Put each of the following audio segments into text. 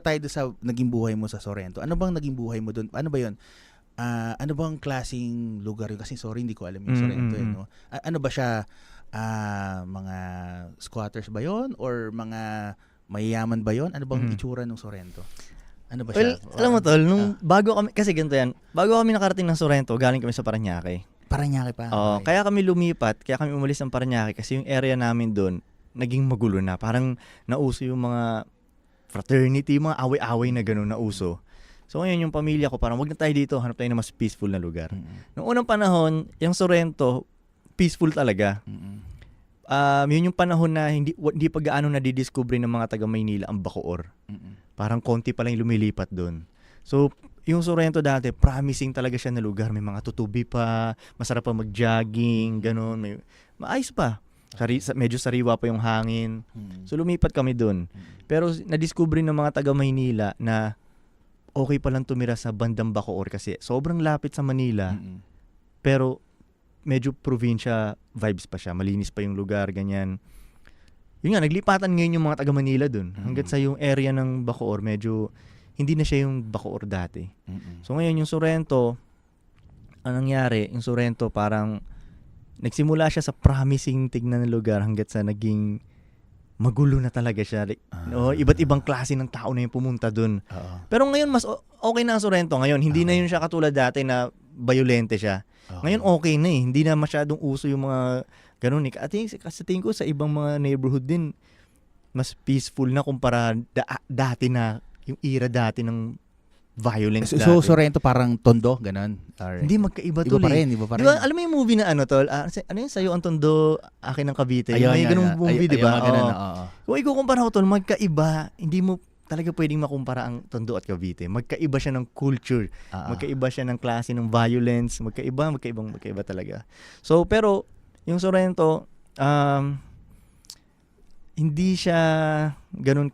tayo doon sa naging buhay mo sa Sorrento. Ano bang naging buhay mo doon? Ano ba 'yon? Ano bang klaseng lugar yun? Kasi sorry, hindi ko alam yung Sorrento. No? Ano ba siya? Mga squatters ba yon? Or mga mayayaman ba yon? Ano bang itsura ng Sorrento? Ano ba siya? Well, alam mo tol, nung bago kami, kasi ganito yan, bago kami nakarating ng Sorrento, galing kami sa Parañaque. Parañaque pa? Okay. Kaya kami lumipat, kaya kami umalis ng Parañaque kasi yung area namin doon, naging magulo na. Parang nauso yung mga fraternity, mga away-away na gano'n na uso. So ngayon yung pamilya ko, parang wag na tayo dito, hanap tayo ng mas peaceful na lugar. Noong unang panahon, yung Sorrento, peaceful talaga. Yun yung panahon na hindi pa gaano nadidiscover ng mga taga Maynila ang Bacoor. Parang konti pa lang lumilipat doon. So yung Sorrento dati, promising talaga siya na lugar. May mga tutubi pa, masarap pa mag-jogging, gano'n. Maayos pa. Medyo sariwa pa yung hangin. So lumipat kami doon. Pero nadiscover ng mga taga Maynila na okay pa lang tumira sa bandang Bacoor kasi sobrang lapit sa Manila. Pero medyo probinsya vibes pa siya. Malinis pa yung lugar, ganyan. Yun nga, naglipatan ngayon yung mga taga Manila doon. Hanggat sa yung area ng Bacoor, medyo hindi na siya yung Bacoor dati. So ngayon yung Sorrento, anong nangyari? Yung Sorrento parang nagsimula siya sa promising tignan ng lugar hanggat sa naging magulo na talaga siya. Iba't ibang klase ng tao na yung pumunta dun. Pero ngayon, mas okay na ang Sorrento ngayon. Hindi na yun siya katulad dati na violente siya. Ngayon okay na eh. Hindi na masyadong uso yung mga ganun eh. At sa tingin ko sa ibang mga neighborhood din, mas peaceful na kumpara dati na, yung era dati ng violence dati. So Sorrento parang Tondo, ganun? Hindi, magkaiba tol eh. Iba pa rin. Diba, alam mo yung movie na ano tol? Ano yun, Sa'yo ang Tondo, Akin ang Cavite. May ganung movie, diba? Kung ikukumpara ko tol, magkaiba. Hindi mo talaga pwedeng makumpara ang Tondo at Cavite. Magkaiba siya ng culture. Magkaiba siya ng klase ng violence. Magkaiba talaga. So, pero, yung Sorrento, hindi siya ganun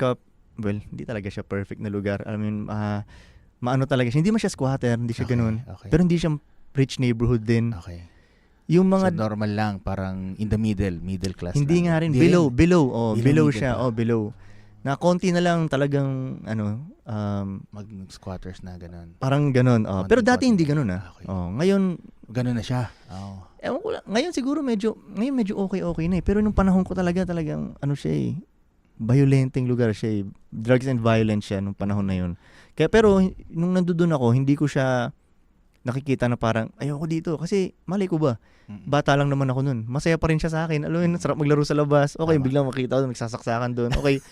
hindi talaga siya perfect na lugar. I mean, maano talaga siya. Hindi man siya squatter, hindi siya ganun. Pero hindi siya rich neighborhood din. Yung mga so normal lang, parang in the middle class. Hindi lang. Nga rin, below siya. Below. Na konti na lang talagang mag-squatters na ganun. Parang ganun. Pero dati hindi ganun ngayon ganun na siya. Ewan ko lang. Ngayon siguro medyo okay na eh. Pero nung panahon ko talagang siya eh, violenteng lugar siya eh. Drugs and violence siya nung panahon na yun. Pero nung nandoon ako, hindi ko siya nakikita na parang ayoko dito kasi malay ko ba, bata lang naman ako nun. Masaya pa rin siya sa akin. Alam mo yun, sarap maglaro sa labas. Okay, biglang makita ko magsasaksakan doon. Okay,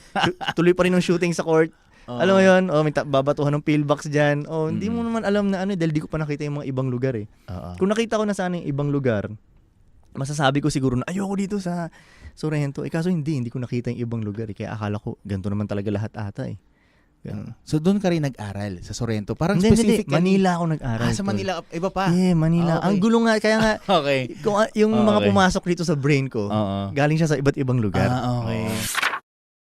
tuloy pa rin ng shooting sa court. Alam mo yun, may babatuhan ng pillbox dyan. Hindi mo naman alam na dahil di ko pa nakita yung mga ibang lugar eh. Kung nakita ko na sana yung ibang lugar, masasabi ko siguro na ayoko dito sa Sorrento. Kaso hindi ko nakita yung ibang lugar eh. Kaya akala ko, ganito naman talaga lahat ata eh. So doon ka rin nag-aral sa Sorrento? Parang specifically Manila ako nag-aral. Sa Manila, iba pa? Yeah, Manila. Ang gulo nga, kaya nga, yung mga pumasok dito sa brain ko, galing siya sa iba't ibang lugar. Okay.